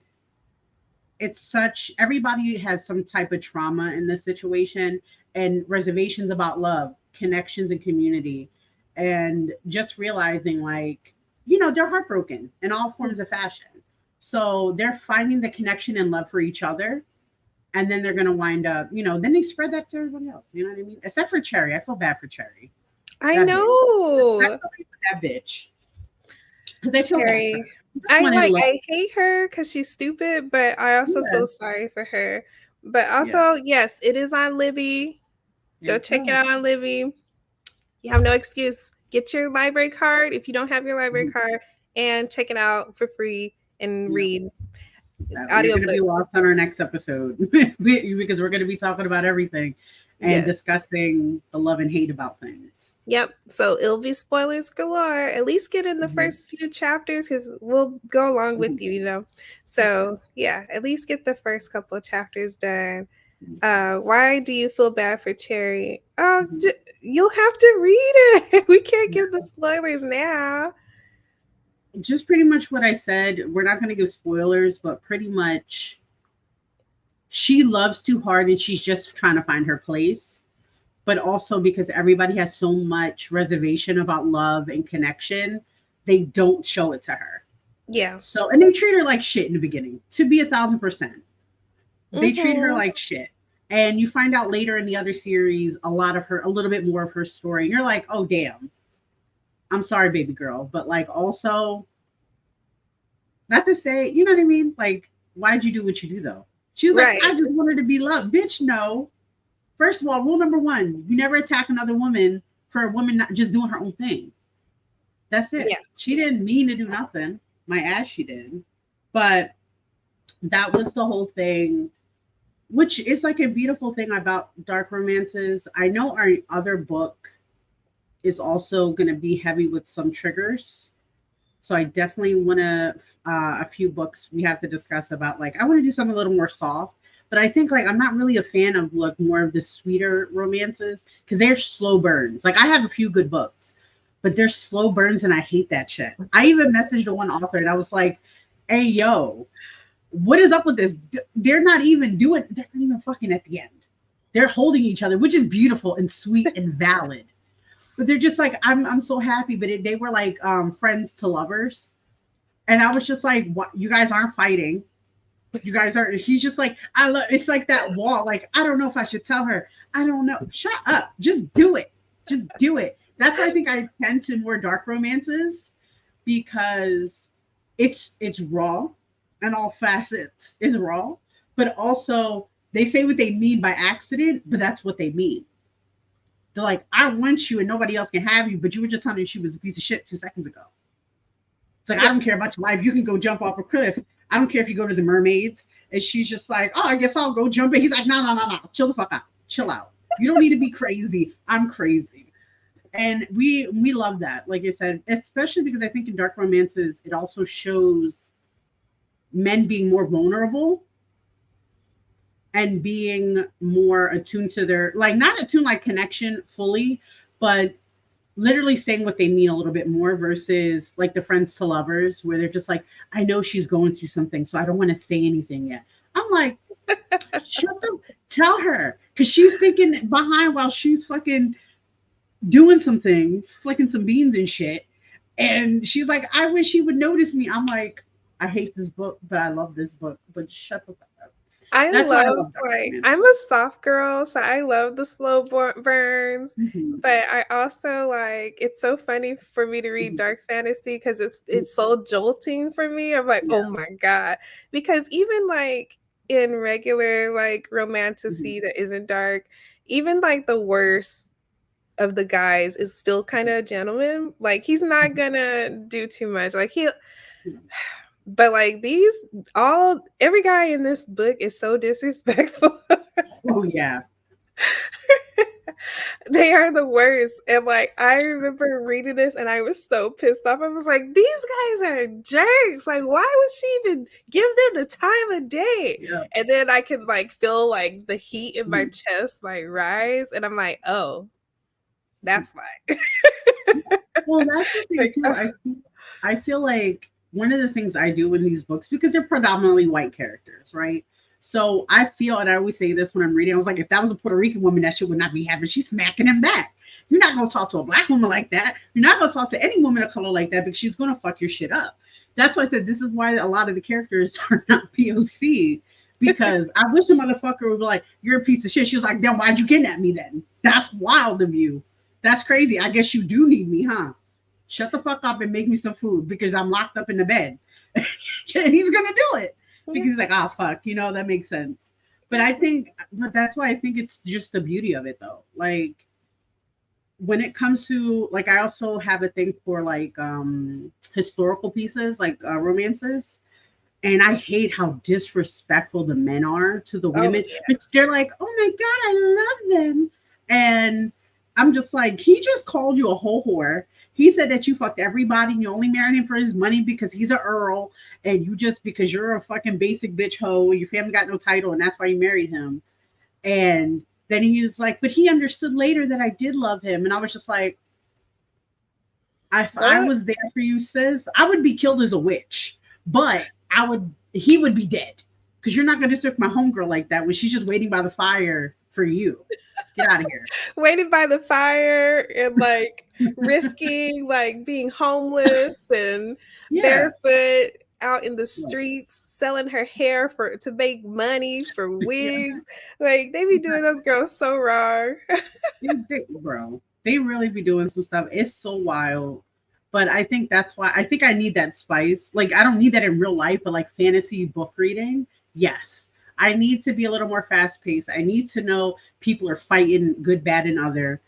it's such everybody has some type of trauma in this situation and reservations about love, connections, and community. And just realizing, like, you know, they're heartbroken in all forms of fashion. So they're finding the connection and love for each other. And then they're going to wind up, you know, then they spread that to everybody else. You know what I mean? Except for Cherry. I feel bad for Cherry. I That bitch. I know. feel bad for that bitch. Because I feel bad for Cherry. her. She just wanted to love. I hate her because she's stupid, but I also Yeah. feel sorry for her. But Yeah. also, yes, it is on Libby. There Go you check it go. out on Libby. You have no excuse. Get your library card if you don't have your library Mhm. card and check it out for free and Yeah. read You're going to audiobook. be lost on our next episode because we're going to be talking about everything and Yes. discussing the love and hate about things. Yep. So it'll be spoilers galore. At least get in the Mhm. first few chapters because we'll go along with Mhm. you, you know. Okay. So yeah, at least get the first couple of chapters done. Yes. Why do you feel bad for Cherry? Oh, Mhm. you'll have to read it. We can't Yeah. give the spoilers now. Just pretty much what I said. We're not going to give spoilers, but pretty much she loves too hard and she's just trying to find her place. But also because everybody has so much reservation about love and connection, they don't show it to her. Yeah. So, and they treat her like shit in the beginning, to be 1,000%. They treat her Mm-hmm. like shit. And you find out later in the other series a little bit more of her story. And you're like, oh, damn. I'm sorry, baby girl. But like, also, not to say, you know what I mean? Like, why'd you do what you do, though? She was like, I Right. just wanted to be loved. Bitch, no. First of all, rule number one, you never attack another woman for a woman not just doing her own thing. That's it. Yeah. She didn't mean to do nothing. My ass, she did. But that was the whole thing, which is like a beautiful thing about dark romances. I know our other book is also going to be heavy with some triggers. So I definitely want to, a few books we have to discuss about, like, I want to do something a little more soft. But I think, like, I'm not really a fan of, like, more of the sweeter romances because they're slow burns. Like, I have a few good books, but they're slow burns and I hate that shit. I even messaged the one author and I was like, hey, yo, what is up with this? They're not even fucking at the end. They're holding each other, which is beautiful and sweet and valid. But they're just like, I'm so happy. But they were like friends to lovers. And I was just like, what? You guys aren't fighting. You guys are, he's just like, I love, it's like that wall. Like, I don't know if I should tell her. I don't know. Shut up. Just do it. Just do it. That's why I think I tend to more dark romances because it's raw and all facets is raw, but also they say what they mean by accident, but that's what they mean. They're like, I want you and nobody else can have you, but you were just telling me she was a piece of shit 2 seconds ago. It's like, I Yeah. don't care about your life. You can go jump off a cliff. I don't care if you go to the mermaids. And she's just like, oh, I guess I'll go jump in. He's like, no, no, no, no. Chill the fuck out. Chill out. You don't need to be crazy. I'm crazy. And we love that. Like I said, especially because I think in dark romances, it also shows men being more vulnerable and being more attuned to their, like, not attuned like connection fully, but literally saying what they mean a little bit more versus like the friends to lovers where they're just like, I know she's going through something, so I don't want to say anything yet. I'm like, shut the, tell her, because she's thinking behind while she's fucking doing some things, flicking some beans and shit. And she's like, I wish he would notice me. I'm like, I hate this book, but I love this book. But shut the fuck up. I That's why I love love dark I'm a romances. soft girl, so I love the slow burns. Mm-hmm. But I also like it's so funny for me to read Mm-hmm. dark fantasy because it's so jolting for me. I'm like, Yeah. oh my god, because even like in regular like Mm-hmm. romantasy that isn't dark, even like the worst of the guys is still kind of a gentleman. Like he's not Mm-hmm. gonna do too much. Like he Yeah. but like these all every guy in this book is so disrespectful. Oh yeah. They are the worst. And like I remember reading this and I was so pissed off. I was like, these guys are jerks. Like, why would she even give them the time of day? Yeah. And then I could like feel like the heat in my Mm. chest like rise. And I'm like, oh, that's why. Well, that's the thing Like, too. I feel like one of the things I do in these books, because they're predominantly white characters, right? So I feel, and I always say this when I'm reading, I was like, if that was a Puerto Rican woman, that shit would not be happening. She's smacking him back. You're not gonna talk to a black woman like that. You're not gonna talk to any woman of color like that because she's gonna fuck your shit up. That's why I said this is why a lot of the characters are not POC. Because I wish the motherfucker would be like, "You're a piece of shit." She was like, "Then why'd you kidnap me? Then that's wild of you. That's crazy. I guess you do need me, huh? Shut the fuck up and make me some food because I'm locked up in the bed." And he's gonna do it because yeah, he's like, "Oh fuck," that makes sense. But that's why I think it's just the beauty of it, though. Like when it comes to like, I also have a thing for like historical pieces, like romances. And I hate how disrespectful the men are to the oh women. yeah. But they're like, "Oh my God, I love them." And I'm just like, he just called you a whole whore. He said that you fucked everybody and you only married him for his money because he's an earl. And you just, because you're a fucking basic bitch hoe, and your family got no title, and that's why you married him. And then he was like, but he understood later that I did love him. And I was just like, if I What? was there for you, sis, I would be killed as a witch. But he would be dead. Because you're not going to stick my homegirl like that when she's just waiting by the fire for you. Get out of here. Waiting by the fire and like risking like being homeless and Yeah. barefoot out in the Yeah. streets selling her hair for to make money for Yeah. wigs. Like they be doing those girls so wrong. Bro, they really be doing some stuff. It's so wild. But I think that's why I think I need that spice. Like I don't need that in real life, but like fantasy book reading, yes. I need to be a little more fast paced. I need to know people are fighting good, bad, and other.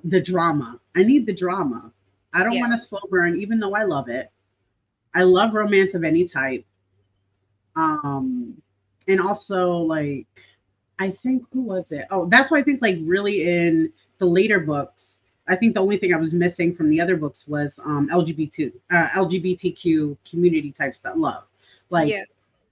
The drama. I need the drama. I don't Yeah. want a slow burn, even though I love it. I love romance of any type. Um, and also like I think who was it? Oh, that's why I think like really in the later books, I think the only thing I was missing from the other books was LGBTQ community type stuff, love. Like Yeah.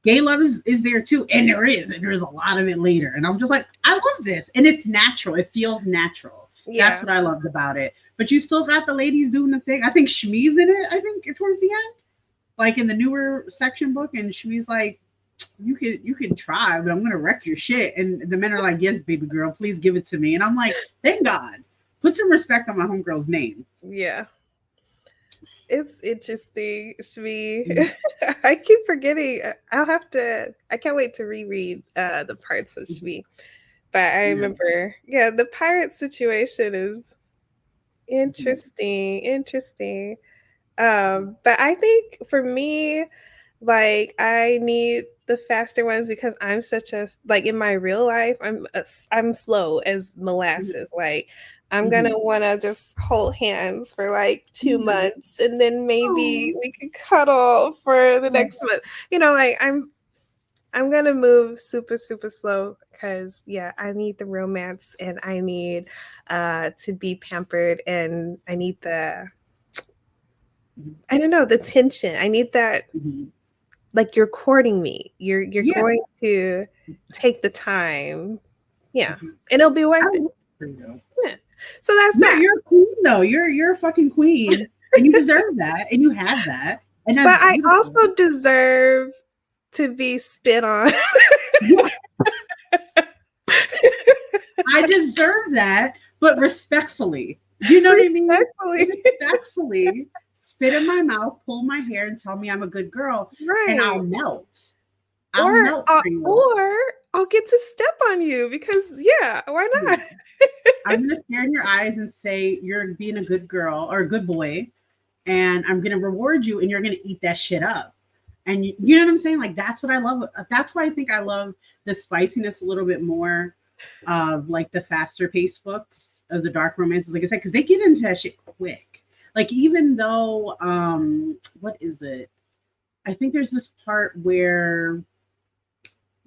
gay love is there too, and there's a lot of it later. And I'm just like, I love this, and it's natural. It feels natural. That's Yeah. what I loved about it. But you still got the ladies doing the thing. I think Shmi's in it. I think towards the end, like in the newer section book, and Shmi's like, you can try, but I'm gonna wreck your shit. And the men are like, yes, baby girl, please give it to me. And I'm like, thank God. Put some respect on my homegirl's name. Yeah. It's interesting, Shmi. Mhm. I keep forgetting. I can't wait to reread the parts of Shmi. But I Yeah. remember, yeah, the pirate situation is interesting, interesting. But I think for me, like I need the faster ones because I'm such a like in my real life, I'm slow as molasses. Like I'm Mhm. gonna want to just hold hands for like two Yeah. months, and then maybe Oh. we could cuddle for the next month. Like I'm gonna move super super slow because yeah, I need the romance and I need to be pampered and I need the I don't know the tension. I need that Mhm. like you're courting me. You're Yeah. going to take the time. Yeah. Mhm. And it'll be I worth it. love for you. Yeah. So that's Yeah, that. you're a queen though. You're a fucking queen, and you deserve that, and you have that, and that's But I beautiful. also deserve to be spit on. Yeah, I deserve that, but respectfully. You know what I mean? Respectfully. Respectfully, spit in my mouth, pull my hair, and tell me I'm a good girl, and Right. I'll melt. I'll Or melt for you. or I'll get to step on you because yeah, why Yeah. not? I'm gonna stare in your eyes and say you're being a good girl or a good boy, and I'm gonna reward you, and you're gonna eat that shit up. And you know what I'm saying? Like that's what I love. That's why I think I love the spiciness a little bit more of like the faster paced books of the dark romances. Like I said, because they get into that shit quick. Like even though what is it? I think there's this part where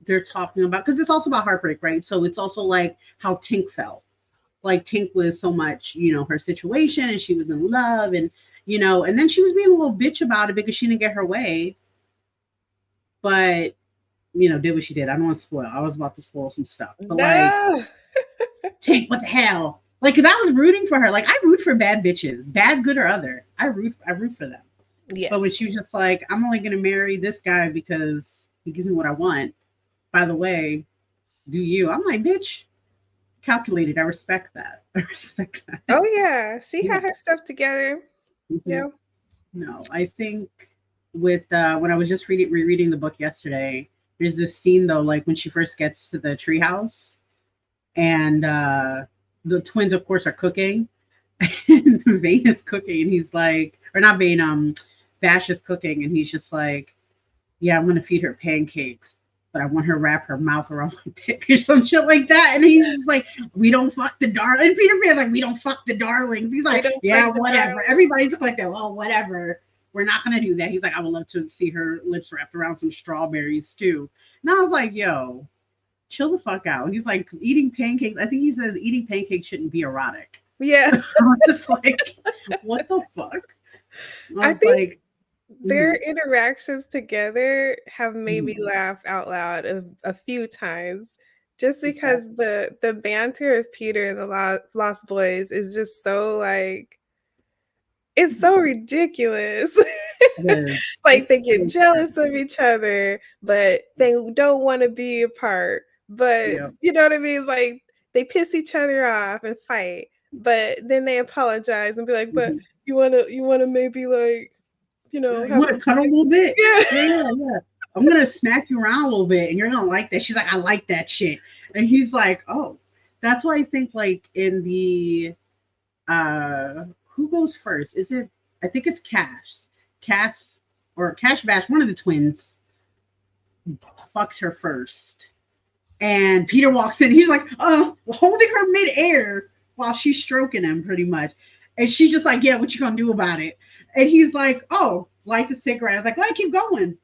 they're talking about because it's also about heartbreak, right? So it's also like how Tink felt. like Tink was so much, her situation and she was in love and and then she was being a little bitch about it because she didn't get her way, but did what she did. I don't want to spoil. I was about to spoil some stuff, but like No. Tink, what the hell? Like, cause I was rooting for her. Like, I root for bad bitches, bad, good or other. I root for them. But when Yes. she was just like, I'm only gonna marry this guy because he gives me what I want. By the way, do you? I'm like, bitch, calculated. I respect that. I respect that. Oh yeah, she Yeah. had her stuff together. Mhm. Yeah. No, I think with when I was just rereading the book yesterday, there's this scene though, like when she first gets to the treehouse, and the twins, of course, are cooking, and Vane is cooking, and he's like, or not Vane, Bash is cooking, and he's just like, yeah, I'm gonna feed her pancakes, but I want her to wrap her mouth around my dick or some shit like that. And he's just like, we don't fuck the darling. And Peter Pan's like, we don't fuck the darlings. He's We like, don't yeah, like the whatever. darling. Everybody's like that. Well, whatever. We're not gonna do that. He's like, I would love to see her lips wrapped around some strawberries too. And I was like, yo, chill the fuck out. He's like, eating pancakes. I think he says eating pancakes shouldn't be erotic. Yeah. I'm just like, what the fuck? I I was like, think their mm-hmm, interactions together have made me mm-hmm, laugh out loud a few times just because exactly. the banter of Peter and the Lost Boys is just so like it's so ridiculous. It is. Like It's they get so jealous of funny. each other, but they don't want to be apart. But Yeah. you know what I mean? Like they piss each other off and fight, but then they apologize and be like, "But Mhm. you wanna maybe like, Yeah, you have want to some cuddle a little bit? yeah." Yeah, yeah, yeah. I'm gonna smack you around a little bit, and you're gonna like that. She's like, I like that shit, and he's like, oh, that's why I think like in the who goes first? Is it? I think it's Cass or Cash Bash. One of the twins fucks her first, and Peter walks in. He's like, holding her midair while she's stroking him, pretty much. And she's just like, yeah, what you gonna do about it? And he's like, oh, light the cigarette. I was like, well, keep going.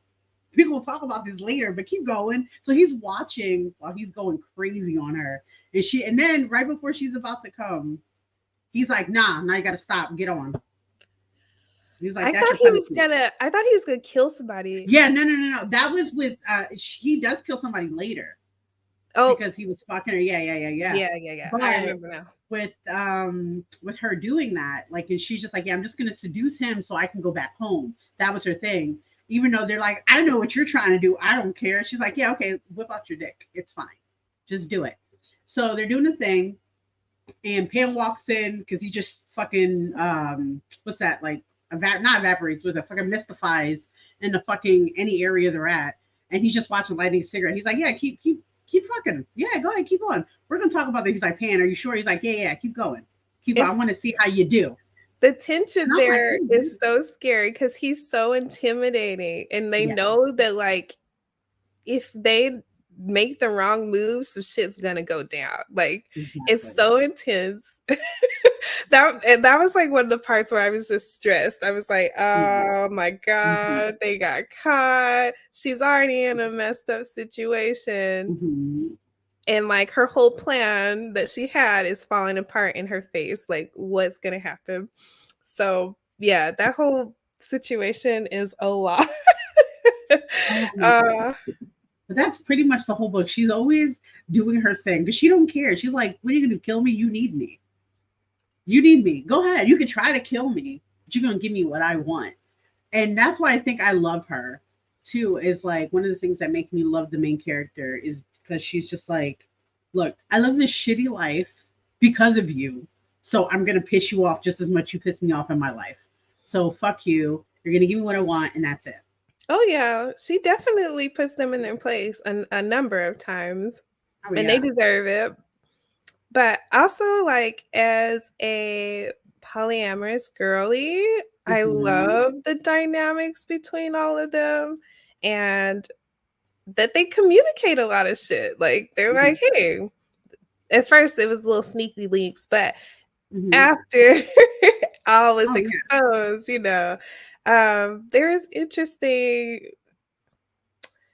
People will talk about this later, but keep going. So he's watching while he's going crazy on her. And then right before she's about to come, he's like, nah, now you gotta stop, get on. He's like, that's your punishment. I thought he was gonna kill somebody. Yeah, no, no, no, no. That was with he does kill somebody later Oh, because he was fucking her. Yeah, yeah, yeah, yeah. yeah, yeah, yeah. I But remember now. with her doing that, like, and she's just like, yeah, I'm just gonna seduce him so I can go back home. That was her thing. Even though they're like, I know what you're trying to do. I don't care. She's like, yeah, okay, whip out your dick. It's fine. Just do it. So they're doing the thing, and Pam walks in because he just fucking what's that like? Not evaporates, was it fucking mystifies in the fucking any area they're at, and he's just watching lighting a cigarette. He's like, yeah, keep fucking, yeah, go ahead, keep on. We're gonna talk about that. He's like, Pan, are you sure? He's like, yeah, yeah, keep going, keep going. I It's want to see how you do. the And tension I'm like, there oh, is so scary because he's so intimidating, and they yeah, know that like if they make the wrong move, some shit's gonna go down. Like it's exactly. so intense. That was like one of the parts where I was just stressed. I was like, Yeah. oh my Mm-hmm. god, they got caught. She's already in a messed up situation. Mm-hmm. And like her whole plan that she had is falling apart in her face. Like, what's gonna happen? So yeah, that whole situation is a lot. Oh my god. uh But that's pretty much the whole book. She's always doing her thing because she don't care. She's like, what are you gonna do? Kill me? You need me. You need me. Go ahead. You can try to kill me, but you're gonna give me what I want. And that's why I think I love her too. Is like one of the things that make me love the main character is because she's just like, look, I live this shitty life because of you. So I'm gonna piss you off just as much you piss me off in my life. So fuck you. You're gonna give me what I want, and that's it. oh yeah, she definitely puts them in their place a number of times, Oh and they yeah. deserve it. But also, like as a polyamorous girly, I Mm-hmm. love the dynamics between all of them, and that they communicate a lot of shit. Like they're Mm-hmm. like, hey, at first it was little sneaky leaks, but Mm-hmm. after all was Oh yeah. exposed, there's interesting,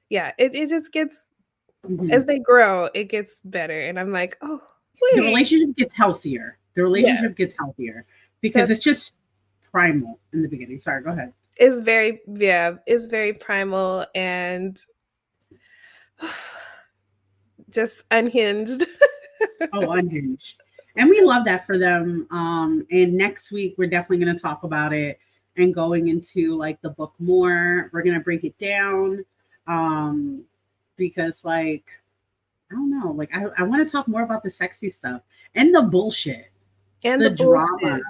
yeah, it just gets Mm-hmm. as they grow, it gets better. And I'm like, oh. The Wait. relationship gets healthier. The Yes. relationship gets healthier because That's it's just primal in the beginning. Sorry, go ahead. it's very yeah, it's very primal and just unhinged. Oh, unhinged. And we love that for them. And next week we're definitely going to talk about it and going into like the book more. We're going to break it down. Um, because like I don't know, like I want to talk more about the sexy stuff and the bullshit, And the the drama, bullshit.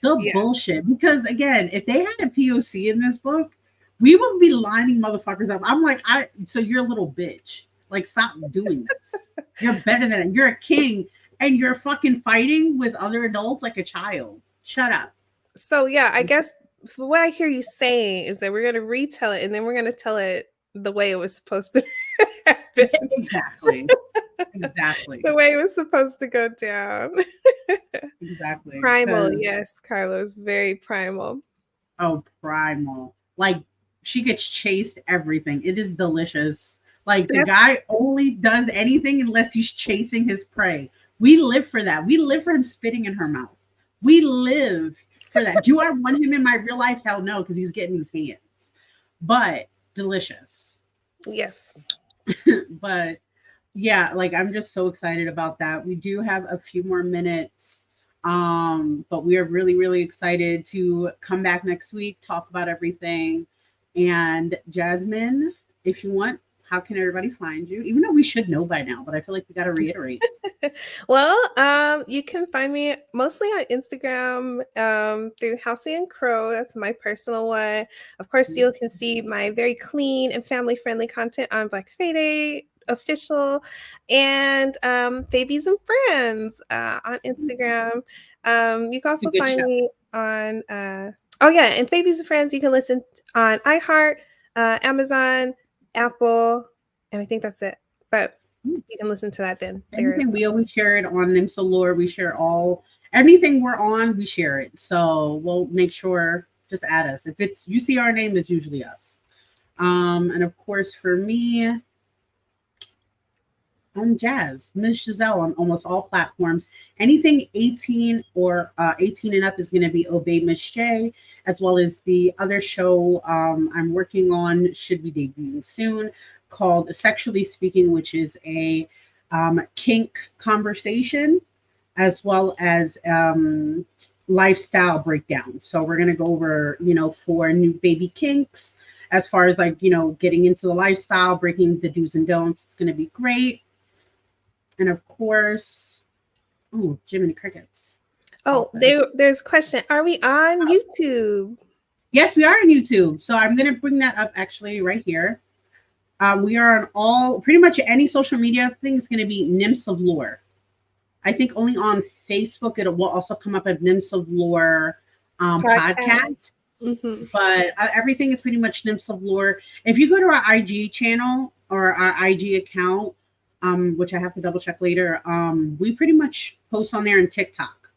the Yes. bullshit. Because again, if they had a POC in this book, we would be lining motherfuckers up. I'm like, so you're a little bitch. Like, stop doing this. You're better than it. You're a king and you're fucking fighting with other adults like a child. Shut up. So yeah, I guess so what I hear you saying is that we're gonna retell it and then we're gonna tell it the way it was supposed to happen. Exactly. Exactly. The way it was supposed to go down. Exactly. Primal, Because yes, Carlos, very primal. oh, primal. Like she gets chased everything. It is delicious. Like the That's guy only does anything unless he's chasing his prey. We live for that. We live for him spitting in her mouth. We live for that. Do I want him in my real life? Hell no, because he's getting his hands. But delicious. yes. But yeah, like I'm just so excited about that. We do have a few more minutes. But we are really, really excited to come back next week, talk about everything. And Jasmine, if you want, how can everybody find you? Even though we should know by now, but I feel like we got to reiterate. Well, you can find me mostly on Instagram through Housey and Crow. That's my personal one. Of course, you can see my very clean and family-friendly content on Black Fayday official and Babies and Friends on Instagram. You can It's a also good find show. me on oh yeah, and Babies and Friends. You can listen on iHeart, Amazon, Apple, and I think that's it. But you can listen to that then there as Anything well. we always share it on Nymphs Allure. We share all anything we're on, we share it. So we'll make sure just add us. If it's you see our name, it's usually us. And of course for me, I'm Jazz, Miss Jazelle on almost all platforms. Anything 18 or 18 and up is going to be Obey Miss J, as well as the other show I'm working on, should be debuting soon, called Sexually Speaking, which is a kink conversation, as well as lifestyle breakdown. So we're going to go over, for new baby kinks, as far as like, getting into the lifestyle, breaking the do's and don'ts. It's going to be great. And of course, oh, Jiminy Crickets. Oh, there's a question. Are we on YouTube? Yes, we are on YouTube. So I'm going to bring that up actually right here. We are on pretty much any social media thing is going to be Nymphs of Lore. I think only on Facebook it will also come up as Nymphs of Lore Podcast. podcast. Mm-hmm. But everything is pretty much Nymphs of Lore. If you go to our IG channel or our IG account, which I have to double check later, we pretty much post on there in TikTok.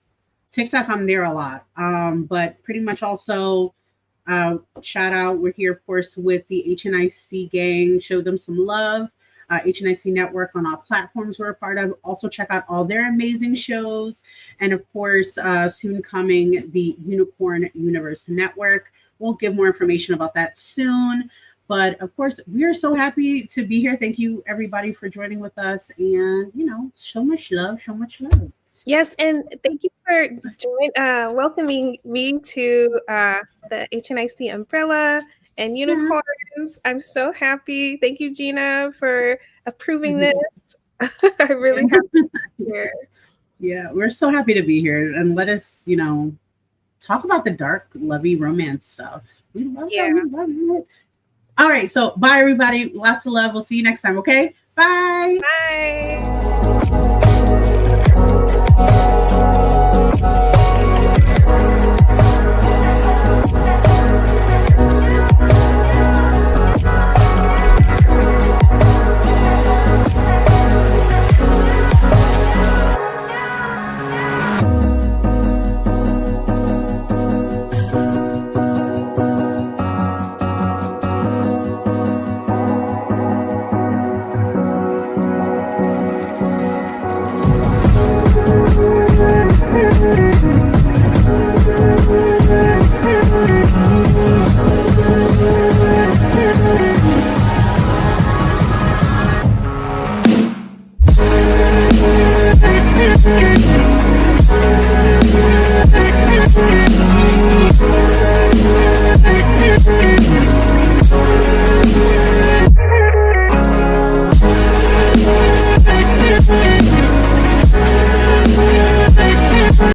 TikTok, I'm there a lot. But pretty much also shout out. We're here, of course, with the HNIC gang. Show them some love. HNIC Network on all platforms we're a part of. Also check out all their amazing shows. And of course, soon coming, the Unicorn Universe Network. We'll give more information about that soon. But of course, we are so happy to be here. Thank you, everybody, for joining with us. And, so much love, so much love. Yes, and thank you for welcoming me to the HNIC umbrella and Yeah. unicorns. I'm so happy. Thank you, Gina, for approving Mhm. this. I really have to be here. Yeah, we're so happy to be here. And let us, talk about the dark, lovey romance stuff. We love that. Yeah. We love it. All right. So bye, everybody. Lots of love. We'll see you next time. Okay. Bye.